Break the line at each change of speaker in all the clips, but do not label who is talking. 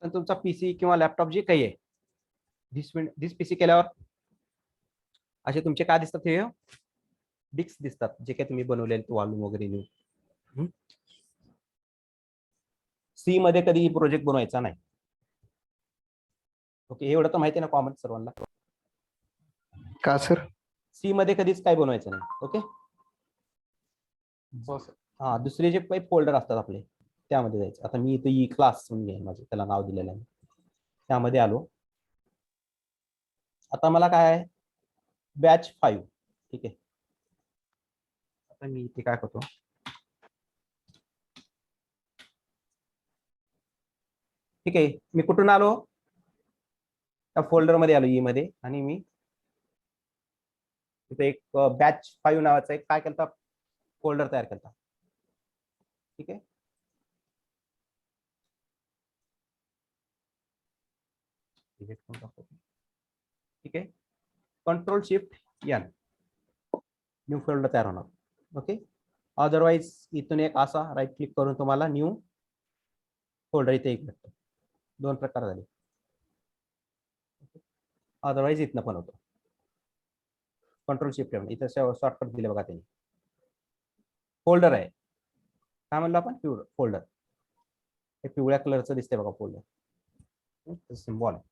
तर तुमचा पीसी किंवा लॅपटॉप जे काही आहे दिस पीसी केल्यावर असे तुमचे काय दिसतात, हे डिस्क दिसतात, जे काही तुम्ही बनवलेले वॉल्यूम वगैरे न्यू. सी मध्ये कधी प्रोजेक्ट बनवायचा नाही. ओके, एवढं तर माहिती आहे ना कॉमन सर्वांना.
का सर?
सी मध्ये कधीच काय बनवायचं नाही. ओके, हा दुसरे जे काही फोल्डर असतात आपले त्यामध्ये जायचं. आता मी इथे ई क्लास म्हणून आहे माझं, त्याला नाव दिलेलं आहे, त्यामध्ये आलो. आता मला काय आहे, बॅच 5. ठीक आहे, आता मी इथे काय करतो, ठीक आहे, मी कुठून आलो, त्या फोल्डर मध्ये आलो ई मध्ये, आणि मी तिथे एक बॅच 5 नावाचा एक काय केलता फोल्डर तयार केलता. ठीक आहे, ठीक आहे, control shift N, new folder तयार होणार. ओके, अदरवाइज इथून एक असा राईट क्लिक करून तुम्हाला न्यू फोल्डर इथे एक भेटतो. दोन प्रकार झाले. अदरवाइज इथनं पण होतो. कंट्रोल शिफ्ट एन, इथं शॉर्टकट दिले बघा त्यांनी. फोल्डर आहे, काय म्हणलं आपण, फोल्डर. हे पिवळ्या कलरचं दिसतंय बघा फोल्डर, सिम्बॉल आहे.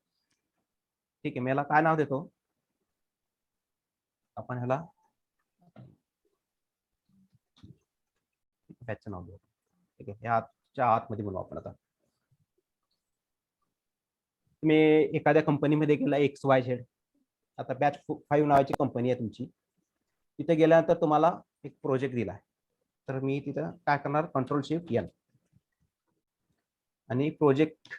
ठीक आहे, मी याला काय नाव देतो, आपण ह्याला बॅचचं नाव देऊ. ठीक आहे, ह्याच्या आतमध्ये बनवू आपण. आता तुम्ही एखाद्या कंपनीमध्ये गेला XYZ, आता बॅच 5 नावाची कंपनी आहे तुमची, तिथे गेल्यानंतर तुम्हाला एक प्रोजेक्ट दिला आहे. तर मी तिथं काय करणार, कंट्रोल शिफ्ट एन आणि प्रोजेक्ट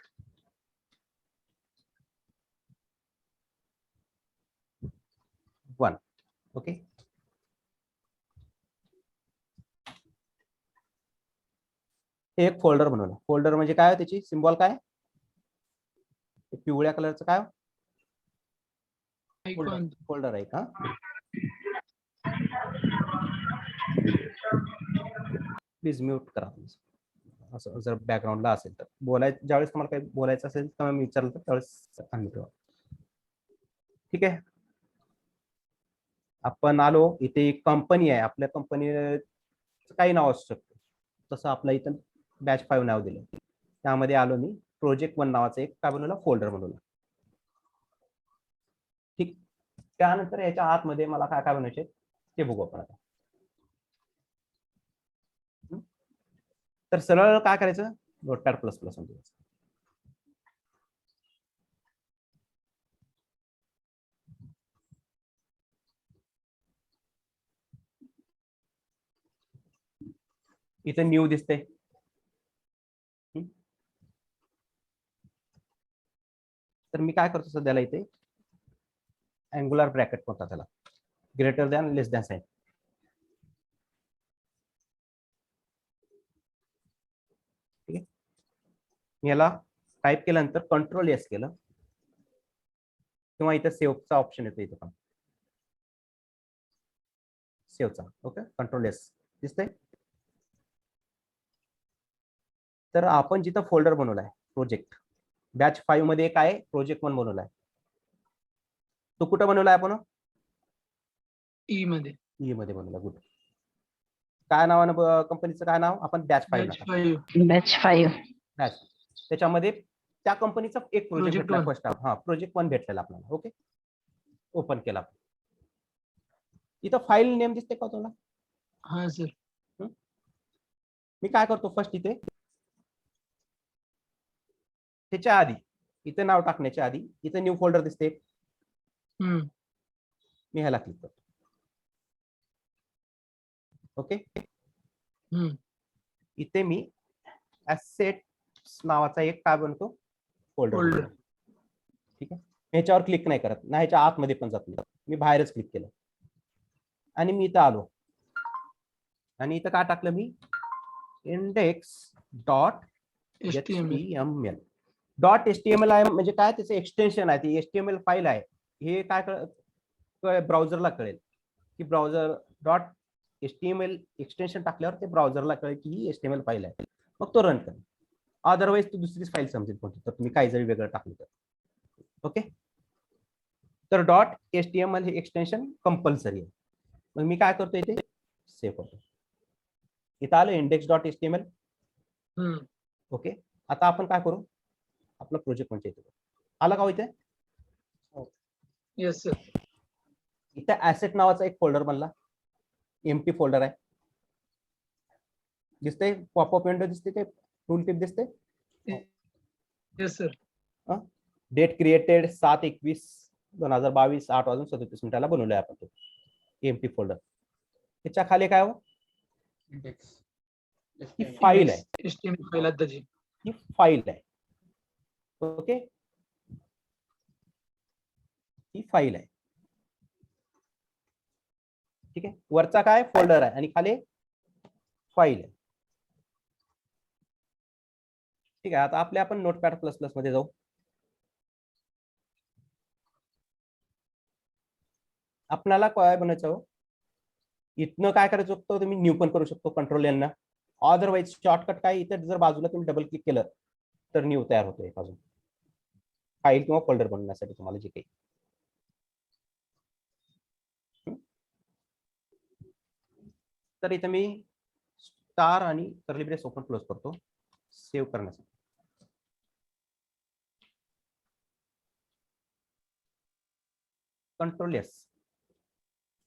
1. ओके, हे एक फोल्डर बनवलं. फोल्डर म्हणजे काय, त्याची सिम्बॉल काय, पिवळ्या कलरचं काय फोल्डर आहे का. प्लीज म्यूट करा, असं जर बॅकग्राऊंडला असेल तर. ज्यावेळेस तुम्हाला काही बोलायचं असेल तर मी विचारलं तर त्यावेळेस अनम्यूट व्हा. ठीक आहे, आपण आलो इथे. एक कंपनी आहे, आपल्या कंपनीचं काही नाव असू शकतं. तसं आपलं इथं बॅच 5 नाव दिलं. त्यामध्ये आलो मी, प्रोजेक्ट 1 नावाचं एक काय बनवलं, फोल्डर बनवलं. ठीक, त्यानंतर याच्या आतमध्ये मला काय काय बनवायचे ते बघू आपण आता. तर सरळ काय करायचं, नोटपॅड प्लस प्लस म्हणजे इथे न्यू दिसते. तर मी काय करतो सध्याला इथे अँग्युलर ब्रॅकेट म्हणतात त्याला, ग्रेटर दॅन लेस दॅन साइन. ठीक आहे, मी याला टाईप केल्यानंतर कंट्रोल एस केलं किंवा इथं सेव्हचा ऑप्शन येतो, इथं पण सेव्हचा. ओके, कंट्रोल एस दिसतंय. तर आपण जिथं फोल्डर बनवलाय प्रोजेक्ट बॅच 5 मध्ये काय प्रोजेक्ट 1 बनवलाय, तो कुठं बनवलाय आपण,
ई मध्ये.
ई मध्ये बनवला. गुड. काय नावानं कंपनीचं काय नाव, आपण बॅच 5
बॅच 5.
बॅच, त्याच्यामध्ये त्या कंपनीचा एक प्रोजेक्ट
Project
भेटला
one.
फर्स्ट. हा, प्रोजेक्ट 1 भेटलेला आपल्याला. ओके, ओपन केला. इथं फाईल नेम दिसते का तुम्हाला,
हा सर.
मी काय करतो फर्स्ट इथे त्याच्या आधी इथे नाव टाकण्याच्या आधी इथे न्यू फोल्डर दिसते, मी ह्याला क्लिक करतो. ओके, इथे मी ऍसेट्स नावाचा एक काय बनतो फोल्डर. ठीक आहे, ह्याच्यावर क्लिक नाही करत ना, ह्याच्या आतमध्ये पण जात नाही, मी बाहेरच क्लिक केलं आणि मी इथं आलो आणि इथं काय टाकलं मी, index dot HTML. Dot HTML आहे म्हणजे काय, त्याचं एक्सटेन्शन आहे, ती HTML फाईल आहे. हे काय ब्राउझरला कळेल की ब्राउझर डॉट HTML एक्सटेन्शन टाकल्यावर ते ब्राउझरला कळेल की ही HTML फाईल आहे, मग तो रन करेल. अदरवाईज तू दुसरीच फाईल समजेल कोणती, तर तुम्ही काही जरी वेगळं टाकलं तर. ओके, तर डॉट HTML हे एक्सटेन्शन कंपल्सरी आहे. मग मी काय करतो इथे सेव्ह करतो. इथं आलं index.html. ओके, आता आपण काय करू, आपला प्रोजेक्ट म्हणजे इथे आला का हो इथे.
Yes sir.
इथे ऍसेट नावाचा एक फोल्डर बनला, एम्प्टी फोल्डर आहे. दिसते पॉपअप विंडो दिसते, ते टूल टिप दिसते.
Yes sir.
डेट क्रिएटेड 7/21/2022 8:37 बनवलंय आपण तो एम्प्टी फोल्डर. त्याच्या खाली काय हो, ही फाईल आहे,
HTML फाईल आताची.
ही फाईल आहे. ओके, ही फाईल आहे. ठीक आहे, वरचा काय फोल्डर आहे आणि खाली फाईल आहे. ठीक आहे, आता आपल्या आपण नोटपॅड प्लस प्लस मध्ये जाऊ. आपल्याला काय बनायचं हो, इथनं काय करायचं होतं, तुम्ही न्यू पण करू शकतो कंट्रोल यांना. अदरवाईज शॉर्टकट काय, इथे जर बाजूला तुम्ही डबल क्लिक केलं तर न्यू तयार होतो एक अजून फाईल किंवा फोल्डर बनवण्यासाठी तुम्हाला जे काही. तर इथे मी स्टार आणि कर्ली ब्रेस ओपन क्लोज करतो सेव्ह करण्यासाठी. कंट्रोल एस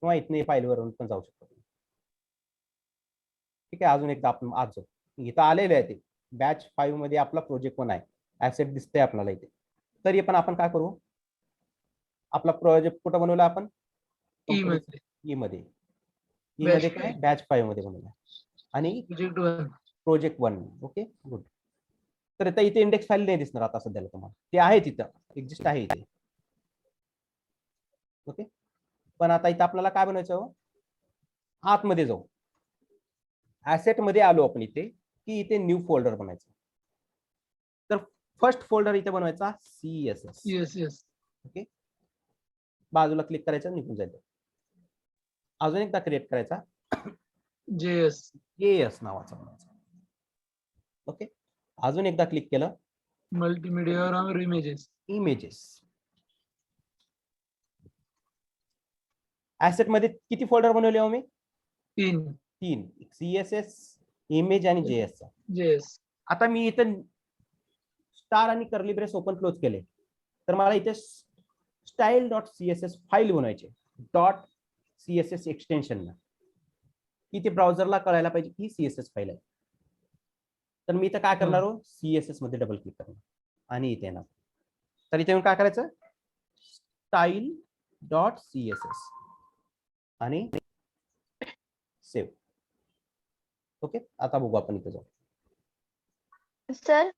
किंवा इथने फाईलवरून पण जाऊ शकतो. ठीक आहे, अजून एकदा आपण आज जाऊ. इथं आलेलं आहे ते बॅच 5 मध्ये आपला प्रोजेक्ट पण आहे, ऍसेट दिसते आपल्याला इथे. तरी पण आपण काय करू, आपला प्रोजेक्ट कुठं बनवला आपण,
ई मध्ये.
ई मध्ये. ई
Batch
मध्ये काय
5.
बॅच 5 मध्ये बनवला आणि
प्रोजेक्ट 1.
प्रोजेक्ट 1. Okay good. तर आता इथे इंडेक्स फाईल नाही दिसणार आता सध्याला तुम्हाला, ते आहे तिथं एक्झिस्ट आहे इथे. ओके, पण आता इथं आपल्याला काय बनवायचं हो, आतमध्ये जाऊ. ऍसेट मध्ये आलो आपण इथे की इथे न्यू फोल्डर बनायचं. तर फर्स्ट फोल्डर इथे बनवायचा CSS.
येस.
ओके, बाजूला क्लिक करायचं, निघून जायचं. अजून एकदा क्रिएट करायचा, JS नावाचा बनायचा. ओके, अजून एकदा क्लिक केलं,
मल्टीमीडिया और
इमेजेस. ऍसेट मध्ये किती फोल्डर बनवले हो मी, 3. CSS, इमेज आणि JS चा. आता मी इथं स्टार आणि कर्ली ब्रेस ओपन क्लोज केले, तर मला इथे style.css फाईल बनवायची .css एक्सटेन्शन ना, की ते ब्राउझरला कळायला पाहिजे की CSS फाईल आहे. तर मी इथं काय करणार हो, CSS मध्ये डबल क्लिक करणार आणि इथे येणार. तर इथे येऊन काय करायचं, style.css आणि सेव्ह. ओके, आता बघू आपण इथे जाऊ.
सर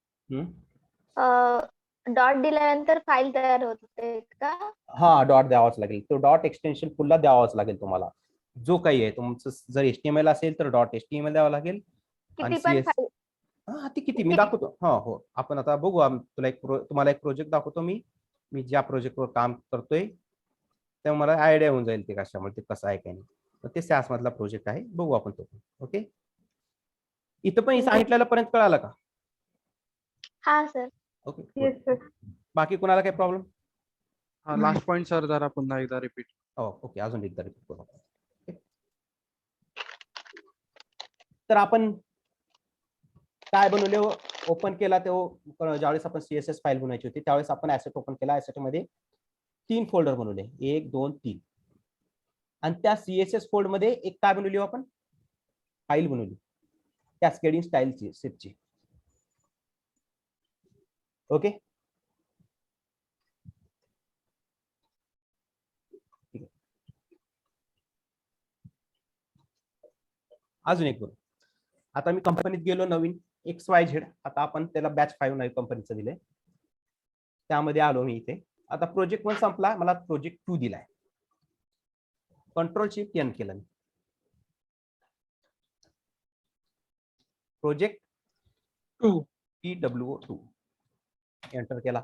डॉट दिल्यानंतर फाईल तयार होते का?
हा, डॉट द्यावाच लागेल. तो डॉट एक्सटेन्शन फुलला द्यावाच लागेल तुम्हाला. जो काही आहे तुमचं, जर HTML असेल तर .html द्यावं लागेल. आणि
किती पण फाईल?
हा, ती किती मी दाखवतो. हो, आपण आता बघू. तुम्हाला एक प्रोजेक्ट दाखवतो मी ज्या प्रोजेक्टवर काम करतोय तेव्हा मला आयडिया होऊन जाईल ते कशामुळे, ते कसं आहे काय नाही. ते SaaS मधला प्रोजेक्ट आहे, बघू आपण तो. ओके, इथं पण सांगितलेलं पर्यंत कळालं का?
हा सर.
ओके, बाकी कोणाला काही प्रॉब्लेम?
लास्ट पॉइंट सर जरा पुन्हा एकदा रिपीट.
ओके, अजून एकदा रिपीट करू. तर आपण काय बनवले, ओपन केला तेव्हा ज्यावेळेस आपण CSS फाईल बनवायची होती त्यावेळेस आपण ऍसेट ओपन केला. ऍसेट मध्ये 3 फोल्डर बनवले, 1 2 3. आणि त्या CSS फोल्डर मध्ये एक काय बनवली आपण, फाईल बनवली कॅस्केडिंग स्टाईल सेटची. ओके, अजून एक बघू. आता मी कंपनीत गेलो, नवीन XYZ. आता आपण त्याला बॅच 5 नवीन कंपनीचं दिलंय, त्यामध्ये आलो मी इथे. आता प्रोजेक्ट 1 संपला, मला प्रोजेक्ट 2 दिलाय. Ctrl+Shift+N केलं, प्रोजेक्ट 2 TWO2 एंटर केला.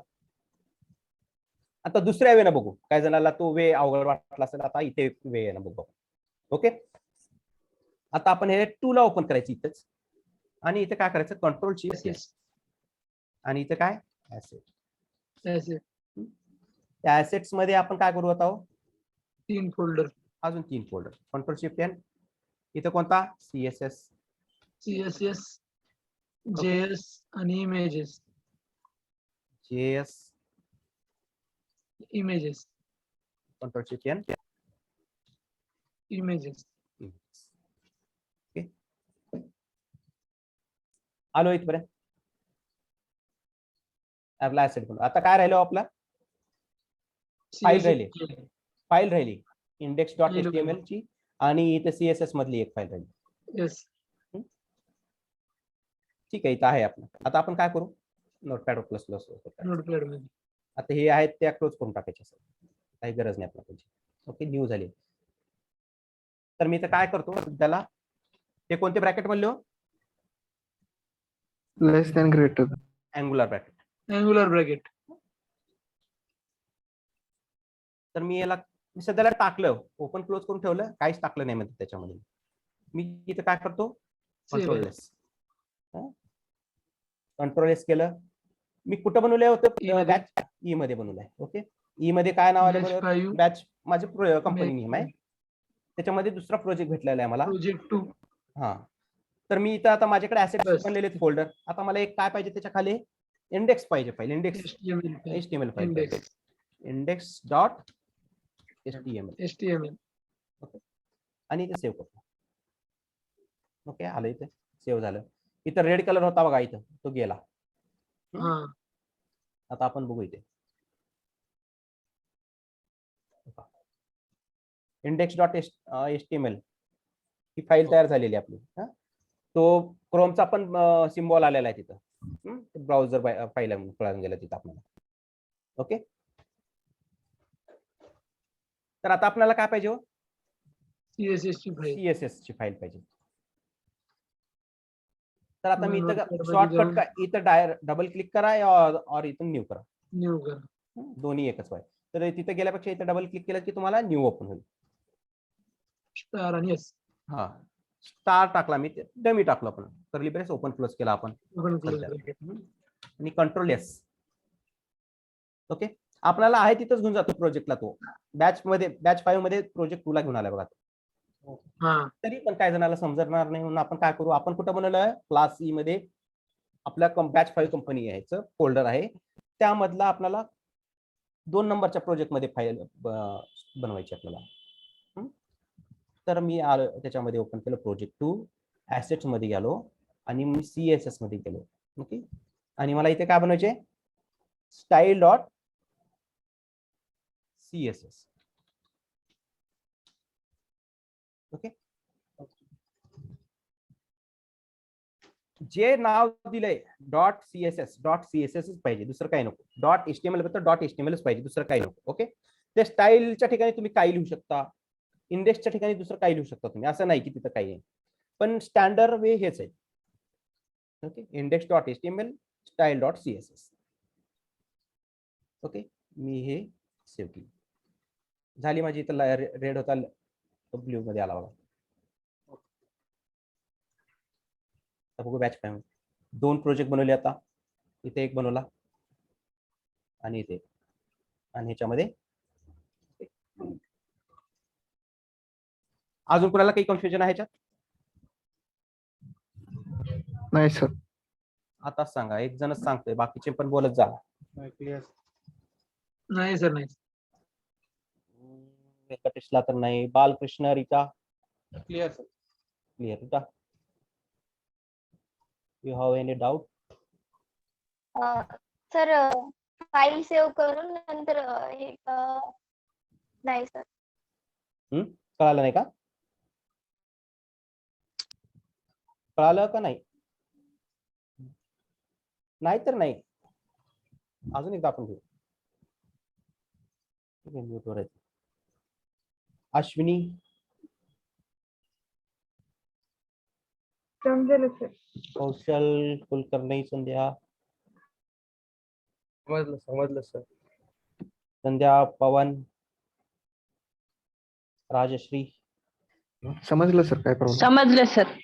आता दुसऱ्या वेळेला बघू, काय जणाला तो वे अवघड वाटला असेल, आता इथे वे आहे ना बघू. ओके, आता आपण हे 2 ला ओपन करायचं इथेच आणि इथे काय करायचं, Ctrl+Shift+N. आणि इथं काय ऍसेट.
ऍसेट
त्या ऍसेट्स मध्ये आपण काय करू आता
3 फोल्डर
अजून 3 फोल्डर. Control shift N. इथं कोणता CSS.
CSS JS आणि images
JS.
Images
control shift N.
Images
okay. आलो इथपर्यंत. आपला ऍसेट बनवू. आता काय राहिलो आपला फाईल राहिली. फाईल राहिली index.html ची आणि इथे CSS मधली एक फाईल राहिली.
येस
ठीक आहे, इथं आहे आपलं. आता आपण काय करू नोटपॅड प्लस प्लस.
नोटपॅड मध्ये
आता हे आहेत त्या क्लोज करून टाकायचे सर, काही गरज नाही आपल्याला त्याची. ओके, न्यू झाली. तर मी इथं काय करतो त्याला, हे कोणते ब्रॅकेट म्हणले हो?
Less than greater.
Angular bracket.
Angular bracket
तर मी याला सध्याला टाकलं, ओपन क्लोज करून ठेवलं, काहीच टाकलं नाही म्हणजे त्याच्यामध्ये. मी इथं काय करतो कंट्रोल एस. कंट्रोल एस केलं. मी कुठं बनवलं होतं बॅच ई मध्ये बनवलंय. ओके, ई मध्ये काय नाव आलं बरोबर, बॅच माझे कंपनी नेम आहे. त्याच्यामध्ये दुसरा प्रोजेक्ट भेटलेला आहे मला,
प्रोजेक्ट 2.
हा. तर मी इथं आता माझ्याकडे ऍसेट
बस.
बनलेले फोल्डर. आता मला एक काय पाहिजे त्याच्या खाली इंडेक्स पाहिजे, file index
HTML
HTML file
index
index.html.
HTML
okay, आणि इथे सेव्ह करतो. ओके, आलं इथे सेव्ह झालं. इथं रेड कलर होता बघा, इथं तो गेला.
हा
आता आपण बघू इथे index.html ही फाईल तयार झालेली आपली. तो क्रोमचा पण सिम्बॉल आलेला आहे तिथं. ब्राउझर फाईल कळून गेलं तिथं आपल्याला. ओके, तर आता आपल्याला काय पाहिजे हो,
CSS ची फाईल.
CSS ची फाईल पाहिजे. तर आता मी इथं
नोटपॅड मध्ये
शॉर्टकट
जाऊन
काय, इथं डबल क्लिक करा और इथून न्यू करा.
न्यू करा.
दोन्ही एकच आहे. तर तिथे गेल्यापेक्षा इथं डबल क्लिक केलं की तुम्हाला न्यू ओपन होईल.
स्टार आणि एस
हा, स्टार टाकला मी, डमी टाकलं आपण, कर्ली ब्रेस ओपन क्लोज केला आपण
ओपन क्लोज
सध्या.
ब्रॅकेट.
आणि कंट्रोल एस. ओके, आपल्याला आहे तिथंच घेऊन जातो प्रोजेक्टला. तो बॅच 5 मध्ये प्रोजेक्ट 2 ला घेऊन आलाय बघा.
हा
तरी पण काय जणाला समजणार नाही म्हणून आपण काय करू, आपण कुठं बनवलंय क्लास ई मध्ये आपल्या बॅच 5 कंपनी यायचं फोल्डर आहे, त्यामधला आपल्याला 2 नंबरच्या प्रोजेक्ट मध्ये फाईल बनवायची आपल्याला. तर मी आलो त्याच्यामध्ये, ओपन केलं प्रोजेक्ट 2, ऍसेट्स मध्ये गेलो आणि मी CSS मध्ये गेलो. ओके, आणि मला इथे काय बनवायचे style.css. ओके, जे नाव दिलंय .css पाहिजे, दुसरं काही नको. .html .html पाहिजे, दुसरं काही नको. ओके, ते स्टाईलच्या ठिकाणी तुम्ही काही लिहू शकता, इंडेक्सच्या ठिकाणी दुसरं काही लिहू शकता तुम्ही, असं नाही की तिथं काही आहे. पण स्टँडर्ड वे हेच आहे. Okay, index.html style.css. ओके, मी हे सेव्ह केली. झाली माझी. इथं रेड होता, ब्ल्यू मध्ये आला बघा. बघू बॅच 5 2 प्रोजेक्ट बनवले. आता इथे एक बनवला आणि इथे, आणि ह्याच्यामध्ये अजून कोणाला काही कन्फ्युजन आहे ह्याच्यात?
नाही सर.
आता सांगा, एक जणच सांगतोय, बाकीचे पण बोलत जा.
नाही सर नाही.
व्यंकटेशला तर नाही. Balkrishna, Rita
clear sir.
Clear. Rita, you have any doubt?
Sir file save करून नंतर हे नाही सर.
कळालं नाही का? कळालं का नाही? नाही तर नाही. अजून एकदा आपण घेऊ. अश्विनी,
समजलं सर.
कौशल, कुलकर्णी, संध्या.
समजलं सर.
संध्या, पवन, राजश्री.
समजलं सर, काय प्रॉब्लेम?
समजले सर.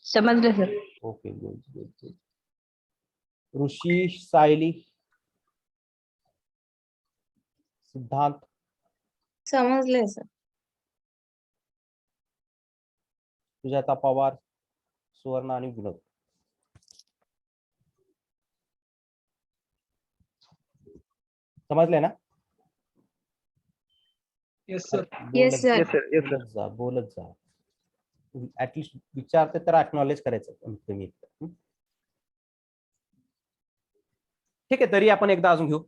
समजले sir.
Okay, good good good. Rishi, Sayali, Siddhant,
समजले सर.
सुजाता पवार, सुवर्ण आणि विनोद. समजले ना?
Yes sir.
Yes, sir.
बोलत जा, बोलत जा. ऍटलिस्ट विचारते तर अॅक्नॉलेज करायचं तुम्ही. ठीक आहे, तरी आपण एकदा अजून घेऊ.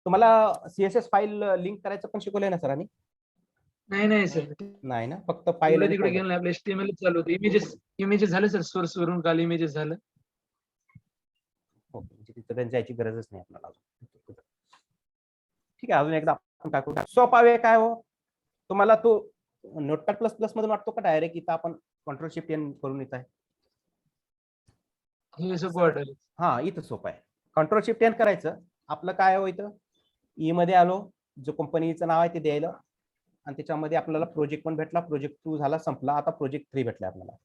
तुम्हाला सीएसएस फाईल लिंक करायचं पण शिकवलंय ना सरांनी?
नाही सर.
नाही ना, फक्त फाईल.
तिकडे गेलं आपलं HTML चालू होतं. इमेजेस झाले सर. सोर्स वरून काल इमेजेस झालं.
म्हणजे तिथं जायची गरजच नाही आपल्याला अजून. ठीक आहे, अजून एकदा आपण काय करू. सोपा वे काय हो, तुम्हाला तो नोटपॅड प्लस प्लस मधून वाटतो का डायरेक्ट इथं आपण कंट्रोल शिफ्ट एन करून येत आहे?
हे सोपं वाटेल.
हा, इथं सोपं आहे. कंट्रोल शिफ्ट एन करायचं. आपलं काय हो, इथं ई मध्ये आलो, जो कंपनीचं नाव आहे ते द्यायला, आणि त्याच्यामध्ये आपल्याला प्रोजेक्ट पण भेटला. प्रोजेक्ट 2 झाला, संपला. आता प्रोजेक्ट 3 भेटला आपल्याला.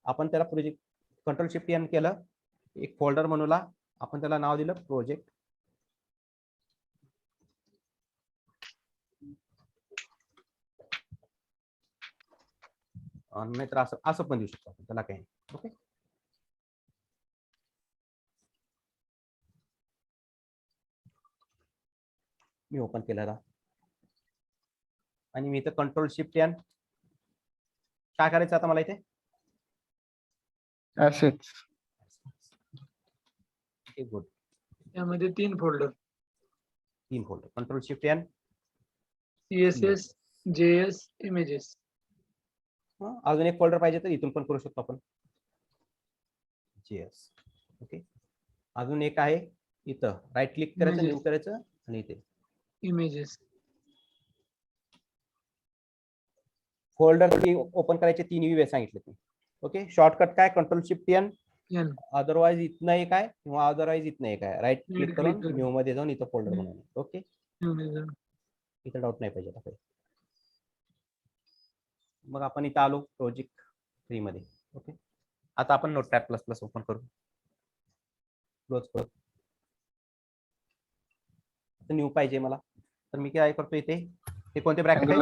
आपण त्याला प्रोजेक्ट कंट्रोल शिफ्ट एन केलं, एक फोल्डर बनवला, आपण त्याला नाव दिलं प्रोजेक्ट. नाहीतर असं पण देऊ शकतो आपण, त्याला काही. ओके, मी ओपन केलेला आणि मी इथं कंट्रोल शिफ्ट एन. काय करायचं आता मला इथे?
assets.
गुड.
त्यामध्ये 3 folder.
Control shift N.
CSS, JS, images.
अजून एक फोल्डर पाहिजे तर इथून पण करू शकतो आपण. JS. ओके, अजून एक आहे इथं. राईट क्लिक करायचं, न्यू करायचं आणि इथे
इमेजेस.
फोल्डर ओपन करायचे 3 वेळ सांगितले तुम्ही. ओके, शॉर्टकट काय? Control shift N. अदरवाइज इथनं एक आहे किंवा अदरवाइज इथनं एक आहे. राईट क्लिक करून न्यू मध्ये जाऊन इथं फोल्डर बनवणे. ओके, इथं डाऊट नाही पाहिजे आता. मग आपण इथं आलो प्रोजेक्ट 3 मध्ये. ओके, आता आपण नोटपॅड प्लस प्लस ओपन करू. क्लोज करू. न्यू पाहिजे मला, तर मी काय करतो इथे, हे कोणते ब्रॅकेट आहे?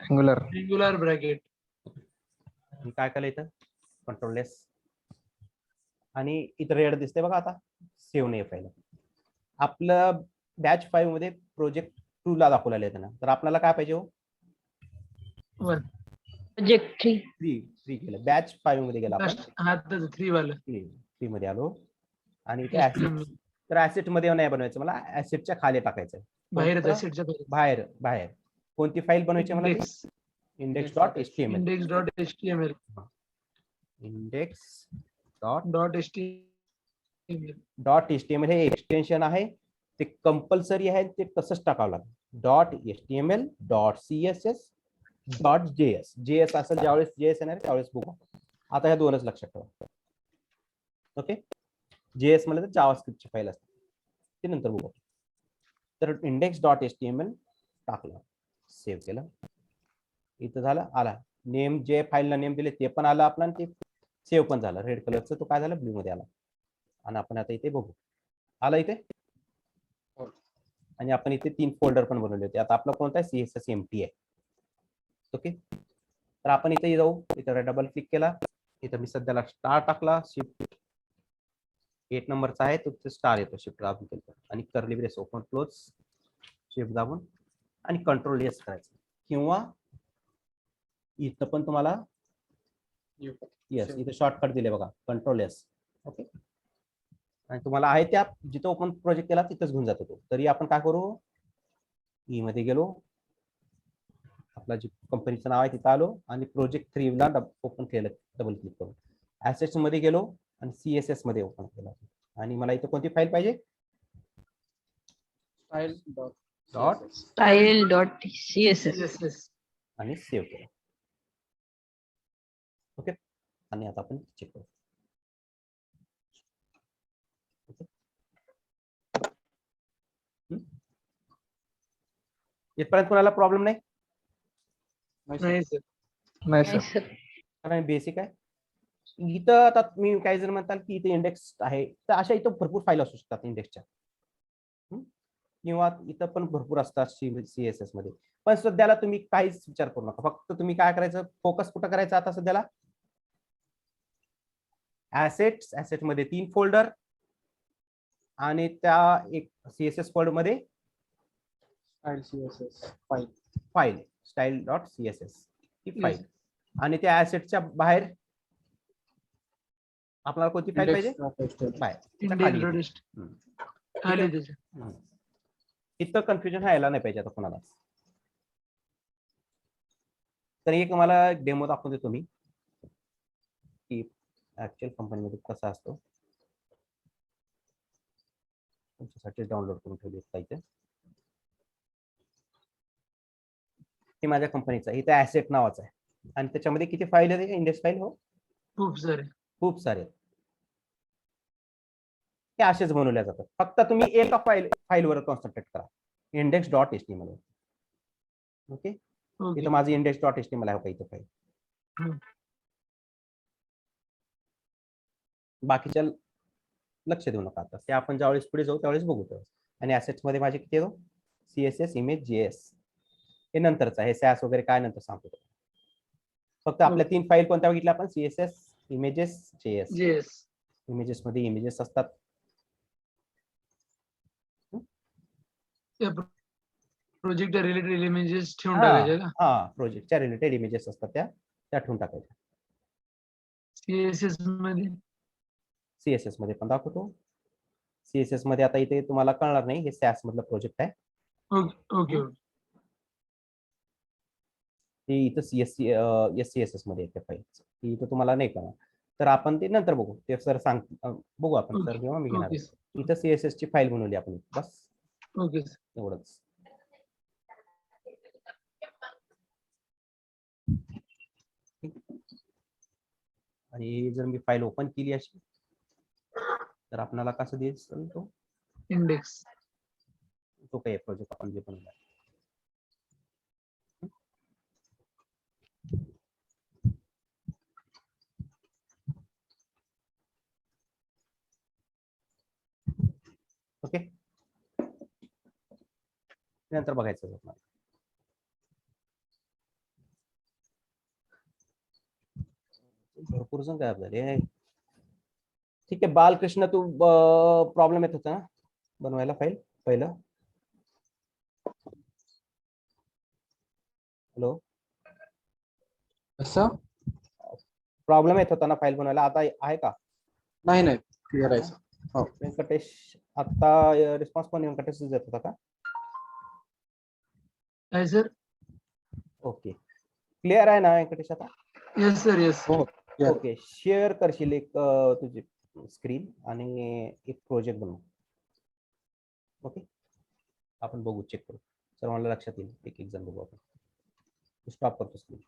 Angular bracket.
मी काय केलं इथं, कंट्रोल एस, आणि इथं रेड दिसते बघा. आता सेव्ह नाही फाईल. आपलं बॅच 5 मध्ये प्रोजेक्ट 2 ला दाखवलेलं आहे ना, तर आपल्याला काय पाहिजे हो?
प्रोजेक्ट
3 केलं. बॅच 5 मध्ये गेला आपण.
3 वाला.
3 मध्ये आलो आणि इथे ऍसेट. तर ऍसेट मध्ये नाही बनवायचं मला, ऍसेटच्या खाली टाकायचं. बाहेर कोणती फाईल बनवायची मला? index.html.
index.html.
index.html हे एक्सटेन्शन आहे, ते कंपल्सरी आहे, ते तसंच टाकावं लागेल. .html, .css, .js. JS असेल ज्यावेळेस JS येणार त्यावेळेस बघू. आता ह्या दोनच लक्षात ठेवा. ओके, JS म्हणलं तर जावास्क्रिप्टची फाईल असते, ते नंतर बघू. तर index.html टाकलं, सेव्ह केलं. इथं झालं, आला नेम. जे फाईलला नेम दिले ते पण आलं आपलं, आणि ते सेव्ह पण झालं. रेड कलरचं, तो काय झालं, ब्लू मध्ये आला. आणि आपण आता इथे बघू, आला इथे. आणि आपण इथे 3 फोल्डर पण बनवले होते. आता आपला कोणता आहे? CSS empty आहे. ओके, तर आपण इथे जाऊ. इथं डबल क्लिक केला. इथं मी सध्याला स्टार टाकला. शिफ्ट 8 नंबरचा आहे तो स्टार येतो. शिफ्ट दाबून केलं आणि curly brace open close, shift दाबून आणि कंट्रोल एस करायचं. किंवा इथं पण तुम्हाला येस, इथे शॉर्टकट दिले बघा, कंट्रोल एस. ओके, आणि तुम्हाला आहे त्या जिथं ओपन प्रोजेक्ट केला तिथंच घेऊन जातो तो. तरी आपण काय करू, ई मध्ये गेलो, आपला जे कंपनीचं नाव आहे तिथं आलो आणि प्रोजेक्ट 3 ला ओपन केलं. डबल क्लिक करून ऍसेट्स मध्ये गेलो आणि CSS मध्ये ओपन केलं. आणि मला इथं कोणती फाईल पाहिजे?
style.css.
आणि सेव्ह केलं. ओके, आणि आता आपण चेक करू. इथपर्यंत कोणाला प्रॉब्लेम नाही?
नाही सर.
नाही सर.
कारण बेसिक आहे. इथं आता मी काही जण म्हणताल की इथे इंडेक्स आहे, तर अशा इथं भरपूर फाईल असू शकतात इंडेक्सच्या, किंवा इथं पण भरपूर असतात CSS मध्ये. पण सध्याला तुम्ही काहीच विचार करू नका, फक्त तुम्ही काय करायचं, फोकस कुठं करायचं आता सध्याला, ऍसेट मध्ये 3 फोल्डर आणि त्या एक CSS फोल्डर मध्ये फाईल style.css ही फाईल, आणि त्या ऍसेटच्या बाहेर आपल्याला कोणती फाईल पाहिजे, बाहेर त्याच्या खाली येते.
इंडेक्स
ठीक
खाली
आहे?
त्याच्या.
इतकं कन्फ्युजन व्हायला नाही पाहिजे आता कोणाला. तर एक मला डेमो दाखवून देतो मी की ऍक्च्युअल कंपनीमध्ये कसा असतो, तुमच्यासाठी डाउनलोड करून ठेवली पाहिजे. हे माझ्या कंपनीचं आहे, इथे ऍसेट नावाचं आहे आणि त्याच्यामध्ये किती फाईल आहे, इंडेक्स फाईल हो
खूप सारे.
खूप सारे. हे असेच बनवल्या जातात, फक्त तुम्ही एका फाईलवर कॉन्सन्ट्रेट करा, index.html. Okay,
okay.
इथं माझी index.html आहे का इथं फाईल.
हम्म.
बाकीच्या लक्ष देऊ नका, आता ते आपण ज्यावेळेस पुढे जाऊ त्यावेळेस बघू त्यावेळेस. आणि assets मध्ये माझे किती येतो, CSS इमेज JS हे नंतरच आहे, सॅस वगैरे काय नंतर सांगतो. फक्त आपल्या 3 फाईल कोणत्या बघितल्या आपण, CSS images JS.
Yes.
Images मध्ये इमेजेस असतात,
त्या प्रोजेक्ट रिलेटेड इमेजेस ठेवून टाकायचे का?
हा प्रोजेक्टच्या रिलेटेड इमेजेस असतात त्या ठेवून टाकायच्या.
CSS मध्ये
CSS मध्ये पण दाखवतो. CSS मध्ये आता इथे तुम्हाला कळणार नाही, हे सॅस मधलं प्रोजेक्ट आहे.
Okay okay okay.
ते इथं SCSS मध्ये येते फाईल, ती इथं तुम्हाला नाही कळणार, तर आपण ते नंतर बघू. ते सर बघू आपण सर जेव्हा मी घेणार. इथं CSS ची फाईल बनवली आपण, बस
ओके.
एवढंच. आणि जर मी फाईल ओपन केली अशी, तर आपल्याला कसं दिसेल तो
इंडेक्स.
तो काही प्रोजेक्ट आपण जे बनवला. ओके, नंतर बघायचं आपल्याला. भरपूर जण गायब झाले. ठीक आहे बालकृष्ण, तू प्रॉब्लेम येत होता ना बनवायला फाईल पहिलं. हॅलो,
असं
प्रॉब्लेम येत होता ना फाईल बनवायला, आता आहे का?
नाही क्लिअर आहे सर. हो.
व्यंकटेश, आता रिस्पॉन्स पण व्यंकटेश देत होता का?
काय सर?
ओके, क्लिअर आहे ना व्यंकटेश आता?
Yes sir yes.
हो.
ओके, शेअर करशील एक तुझी स्क्रीन आणि एक प्रोजेक्ट बनव. ओके, आपण बघू, चेक करू, सर्वांना लक्षात येईल, एक एक जण बघू आपण. स्टॉप करतो स्क्रीन.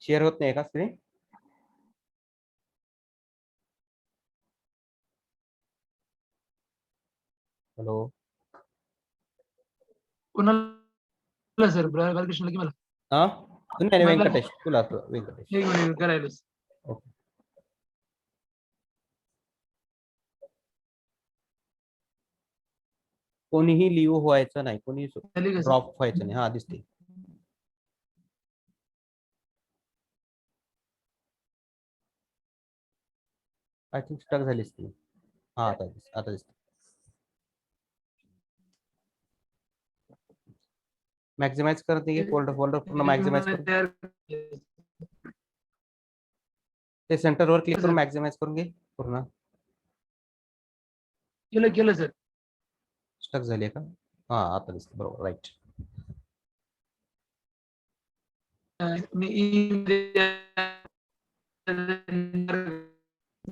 शेअर होत नाही का स्क्रीन? हॅलो,
कुणाला सर? बालकृष्णला की मला?
हा नाही
मला-
व्यंकटेश, तुला व्यंकटेश.
एक मिनिट करायला.
ओके, कोणीही लिव्ह व्हायचं नाही, कोणी
झाली का सर?
ड्रॉप व्हायचं नाही. हा दिसते. आय थिंक स्टक झालीस ती. हा आता दिसते. मॅक्झिमाइज करते की फोल्डर पूर्ण मॅक्झिमाइज कर. ते सेंटरवर क्लिक करून मॅक्झिमाइज करून घे पूर्ण.
केलं सर.
स्टक झाली आहे का? हा आता दिसते, बरोबर, राईट.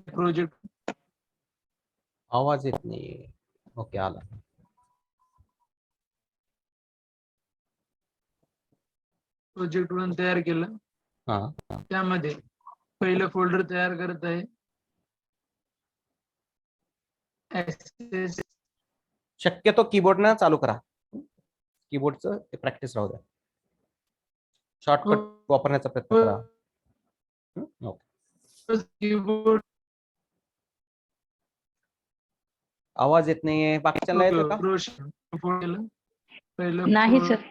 प्रोजेक्ट
आवाज येत नाही. ओके, आला.
प्रोजेक्ट 1 तयार केलं.
हा
त्यामध्ये पहिलं फोल्डर तयार करत आहे. Access
शक्यतो कीबोर्डनं चालू करा. कीबोर्डचं ते प्रॅक्टिस राहू द्या. शॉर्टकट वापरण्याचा प्रयत्न करा. ओके.
कीबोर्ड
आवाज येत नाहीये. बाकीच्यांना येतोय का?
केलं. पहिलं
नाही सर.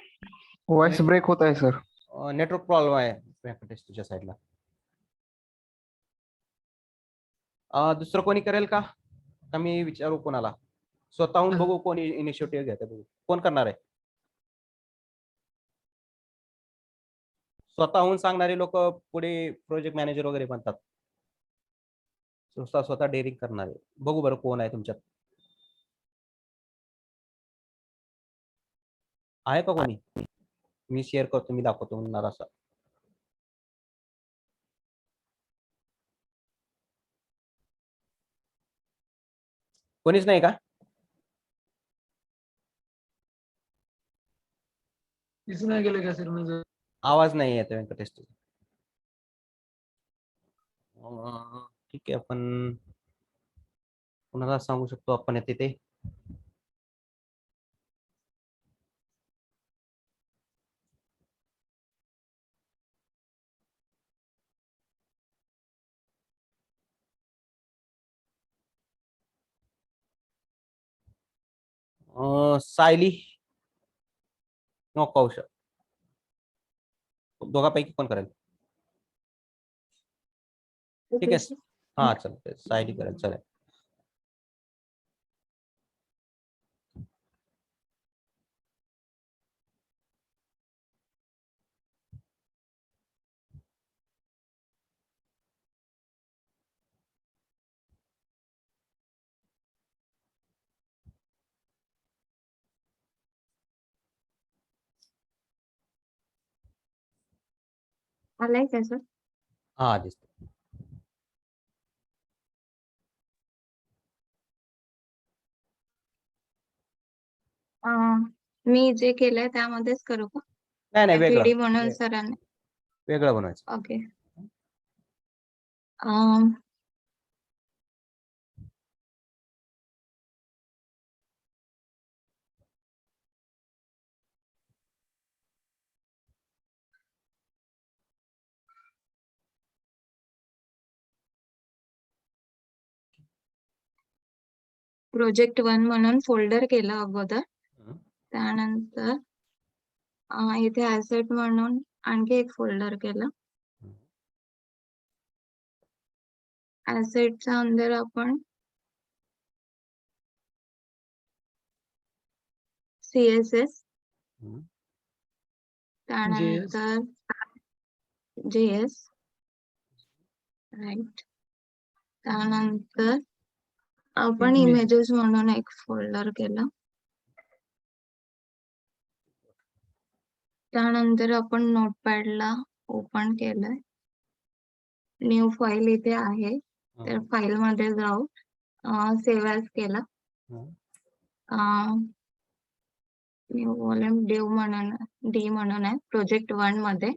वॉइस ब्रेक होत आहे सर.
नेटवर्क प्रॉब्लेम आहे व्यंकटेश तुझ्या साईडला. दुसरं कोणी करेल का? का मी विचारू कोणाला? स्वतःहून बघू कोणी इनिशिएटिव्ह घेते बघू. कोण करणार आहे? स्वतःहून सांगणारे लोक पुढे प्रोजेक्ट मॅनेजर वगैरे बनतात. स्वतः डेअरिंग करणारे. बघू बरं कोण आहे तुमच्यात. आहे का कोणी? मी शेअर करतो, मी दाखवतो म्हणणार असं. कोणीच नाही का?
तीच नाही गेलं का सर म्हणजे?
आवाज नाही येत व्यंकटेश तुझा. ठीक आहे, आपण कुणाला सांगू शकतो आपण येते ते. सायली कौशल, दोघांपैकी कोण करेल? ठीक आहे. हा चल, सायली करेल. चालेल.
आलाय का सर?
हा दिसतो.
मी जे केलंय त्यामध्येच करू का?
नाही
PD
वेगळं
म्हणून सरांनी.
वेगळं बनवायचं.
ओके. प्रोजेक्ट 1 म्हणून फोल्डर केलं अगोदर. त्यानंतर इथे ऍसेट म्हणून आणखी एक फोल्डर केलं. ऍसेटच्या अंदर आपण CSS, त्यानंतर JS, राईट. त्यानंतर आपण इमेजेस म्हणून एक फोल्डर केलं. त्यानंतर आपण नोटपॅडला ओपन केलंय. न्यू फाईल इथे आहे, तर फाईल मध्ये जाऊ. सेव्ह ॲज केला. न्यू वॉल्यूम डी म्हणून आहे प्रोजेक्ट 1 मध्ये.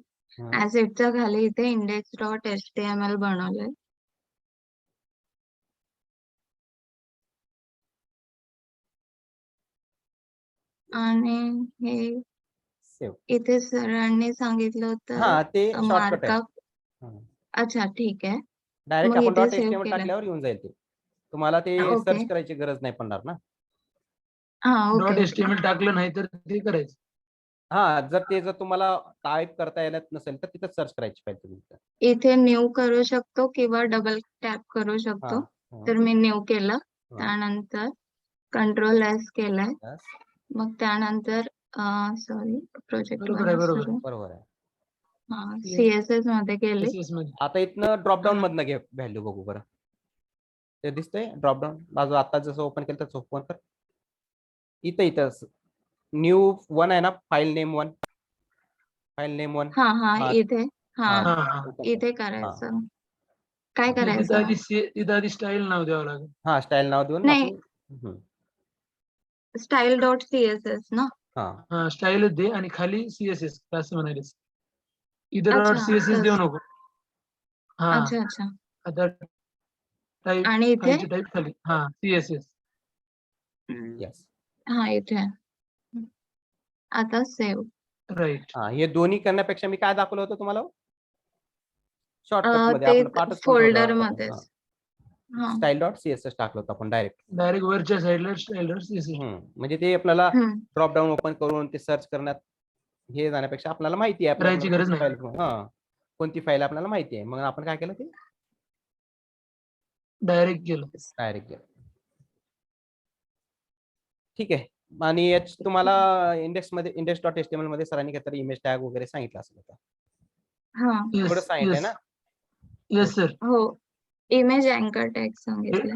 ऍसेटच्या खाली इथे index.html बनवलंय. आणि हे
सेव्ह.
इथे सरांनी सांगितलं
हा ते
होतं
शॉर्टकट आहे.
मार्कअप. अच्छा ठीक आहे.
डायरेक्ट
मग
आपण
इथे save
.html
केलं.
टाकल्यावर येऊन जाईल ते. तुम्हाला ते
ओके.
सर्च करायची गरज नाही पडणार ना.
ओके.
HTML टाकलं नाही तर ते करायचं.
हा, जर तुम्हाला टाईप करता येत नसेल तर तिथं सर्च करायची पाहिजे तुम्ही.
इथे न्यू करू शकतो किंवा डबल टॅप करू शकतो. तर मी न्यू केलं. त्यानंतर कंट्रोल एस केलंय. मग त्यानंतर सॉरी प्रोजेक्ट
बरोबर आहे, बरोबर.
बरोबर आहे.
CSS मध्ये गेले.
CSS मध्ये.
आता इथनं ड्रॉपडाऊन मधनं घे व्हॅल्यू बघू बरं. ते दिसतंय ड्रॉपडाऊन बाजू. आता जसं ओपन केलं तसं ओपन कर. इथं न्यू 1 आहे ना, फाईल नेम 1. File name 1.
इथे इथे करायचं. काय करायचं?
तिथं आधी स्टाईल नाव द्यावं लागेल.
हा, स्टाईल नाव देऊन
नाही.
आपण
style.css ना.
स्टाईलच दे आणि खाली CSS असं म्हणायचं. इधर
अच्छा,
CSS देऊ
तसं.
नको. हा
अच्छा अच्छा.
आता टाईप
आणि इथे
खालची टाईप खाली हा CSS.
येस.
हा इथे आहे. आता सेव्ह.
राईट.
हा, हे दोन्ही करण्यापेक्षा मी काय दाखवलं होतं तुम्हाला शॉर्टकट मध्ये
ते
आपलं पाठच
फोल्डर मध्येच. हा.
स्टाईल डॉट CSS टाकलं होतं आपण डायरेक्ट.
डायरेक्ट वरच्या साईडला स्टाईल CSS.
म्हणजे ते आपल्याला
हम्म.
ड्रॉप डाऊन ओपन करून ते सर्च करण्यात हे जाण्यापेक्षा आपल्याला माहिती आहे
करायची गरज नाही.
फाईल कोणती फाईल आपल्याला माहिती आहे. मग आपण काय केलं ते
डायरेक्ट केलं.
डायरेक्ट केलं. ठीक आहे. आणि तुम्हाला इंडेक्स डॉट HTML मध्ये सरांनी काहीतरी इमेज टॅग वगैरे सांगितलं असेल होतं.
हा.
थोडं
येस
सांगितलंय
येस
ना.
Yes sir.
हो. इमेज अँकर टॅग सांगितलं.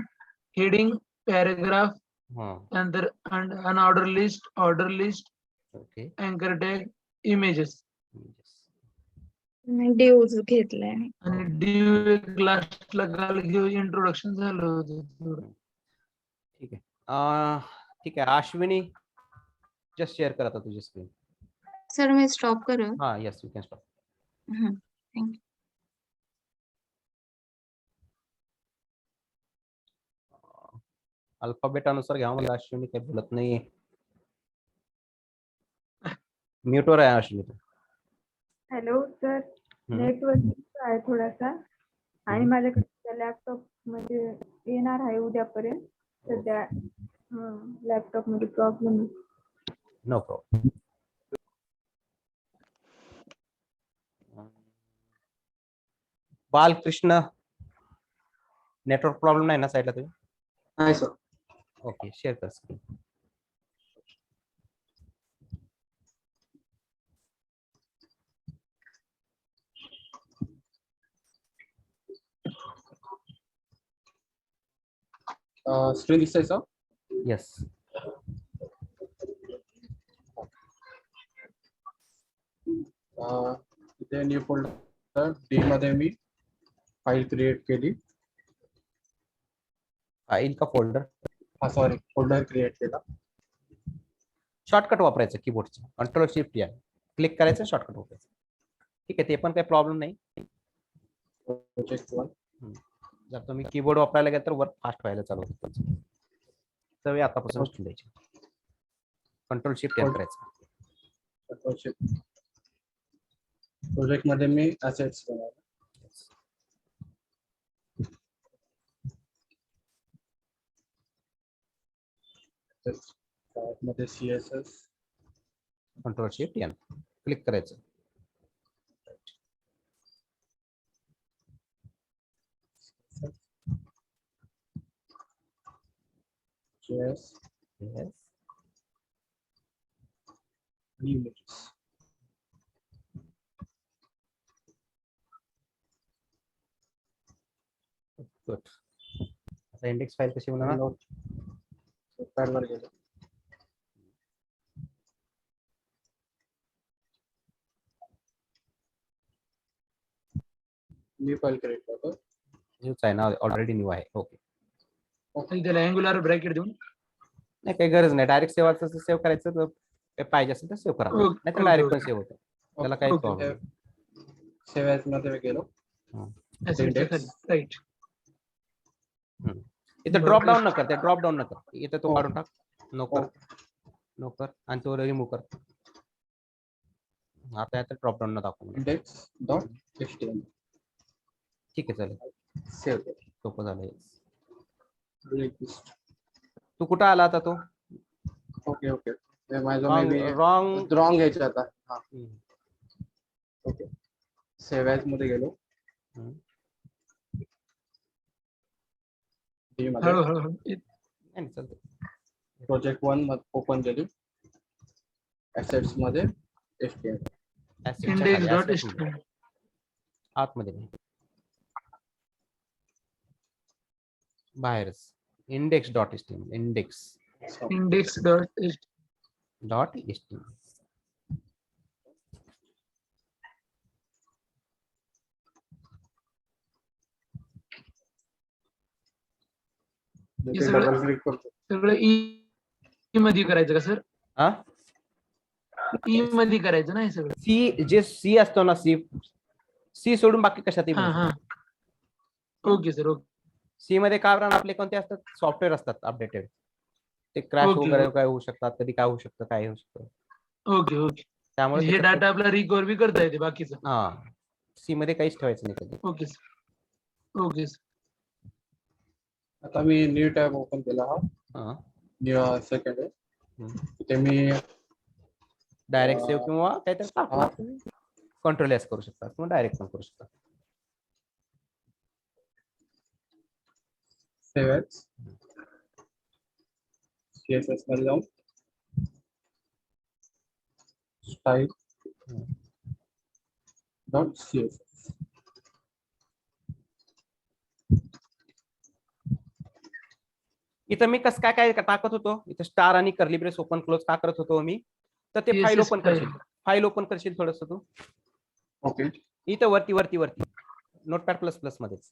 हेडिंग पॅराग्राफ
हा.
नंतर unordered list, order list,
okay.
अँकर टॅग, इमेजेस
डिव्ज घेतलाय.
आणि डिव लास्टला काल घेऊ इंट्रोडक्शन झालं होतं.
ठीक आहे. ठीक आहे. अश्विनी जस्ट शेअर करा आता तुझी स्क्रीन.
सर मी स्टॉप करू.
हा yes you can stop.
Thank you.
Alphabet अनुसार घ्या. मला अश्विनी काही बोलत नाही. म्यूटवर आहे अश्विनी.
हॅलो सर, नेटवर्क आहे थोडासा आणि माझ्याकडे लॅपटॉप म्हणजे येणार आहे उद्यापर्यंत. सध्या लॅपटॉप मध्ये प्रॉब्लेम आहे.
No problem. Balkrishna network problem नाही ना साईडला तुम्ही?
नाही सर.
ओके शेअर कर स्क्रीन.
स्क्रीन दिसतंय सर?
येस.
इथे न्यू फोल्डर डी मध्ये मी फाईल क्रिएट केली.
फाईल का फोल्डर?
हा सॉरी, फोल्डर क्रिएट केला.
शॉर्टकट वापरायचं कीबोर्डचं कंट्रोल शिफ्ट या क्लिक करायचं शॉर्टकट वापरायचं. ठीक आहे. ते पण काही प्रॉब्लेम नाही.
प्रोजेक्ट 1.
जर तुम्ही कीबोर्ड वापरायला गेला तर वर्क फास्ट व्हायला चालू होतं. सवय आतापासूनच ठेवायची. कंट्रोल शिफ्ट एन करायचं.
Control shift. प्रोजेक्ट मध्ये मी असेट्स बनवले. मध्ये CSS.
Control shift N click करायचं.
JS.
Yes.
Images.
गुड. आता इंडेक्स फाईल कशी बनवणार?
पॅडवर गेलो. न्यू फाईल क्रिएट करतो.
न्यूच आहे ना, ऑलरेडी न्यू आहे. ओके.
त्याला अँग्युलर ब्रॅकेट देऊन
नाही काही गरज नाही. डायरेक्ट सेव्ह करायचं तर काही पाहिजे असेल तर सेव्ह करा. नाही तर डायरेक्ट पण सेव्ह होतं. त्याला काही प्रॉब्लेम नाही.
सेव्ह ॲज मध्ये गेलो.
राईट.
इथं ड्रॉप डाऊन न कर. ते ड्रॉप डाऊन न कर. इथं तो काढून टाक. नो कर आणि तो रिमूव्ह कर. आता यात ड्रॉप डाऊन न दाखवू.
index.html.
ठीक आहे चालेल.
सेव्ह.
सोपं झालंय.
लिस्ट.
तू कुठं आला आता? तो
ओके ओके. ते माझं मे बी
रॉंग
घ्यायचं आता. हा ओके. सेव्ह ॲज मध्ये गेलो. डी मध्ये
नाही चालतं.
प्रोजेक्ट 1 ओपन केली. assets मध्ये HTML.
index.html.
आतमध्ये नाही, बाहेरच. index.html.
index.html.
डबल क्लिक करतो.
सगळं ई मध्ये करायचं का सर?
हा
ई मध्ये करायचं ना हे सगळं.
सी जे सी असतो ना, सी सोडून बाकी कशातही
हा
बनवू
हा
शकतो.
ओके सर ओके
सी मध्ये काय ब्रांड आपले कोणते असतात, सॉफ्टवेअर असतात अपडेटेड, ते क्रॅश
ओके
वगैरे काय होऊ शकतात, कधी काय होऊ शकतं, काय होऊ शकतं,
ओके ओके
त्यामुळे
म्हणजे हे
त्याच्यात
डाटा आपला रिकवर बी करता येते बाकीचं.
हा सी मध्ये काहीच ठेवायचं नाही कधी.
Okay sir okay sir.
आता मी न्यू टॅब ओपन केला हा.
हा
सेकंड आहे. तिथे मी
डायरेक्ट सेव्ह किंवा काहीतरी टाकून कंट्रोल एस करू शकता किंवा डायरेक्ट पण करू शकता.
सेव्ह एज CSS मध्ये जाऊन स्टाईल डॉट CSS.
इथं मी कसं काय काय टाकत होतो, इथं स्टार आणि कर्ली ब्रेस ओपन क्लोज का करत होतो मी, तर ते फाईल
CSS
ओपन करशील, फाईल ओपन करशील थोडस तू
ओके.
इथं वरती वरती वरती नोटपॅड प्लस प्लस मध्येच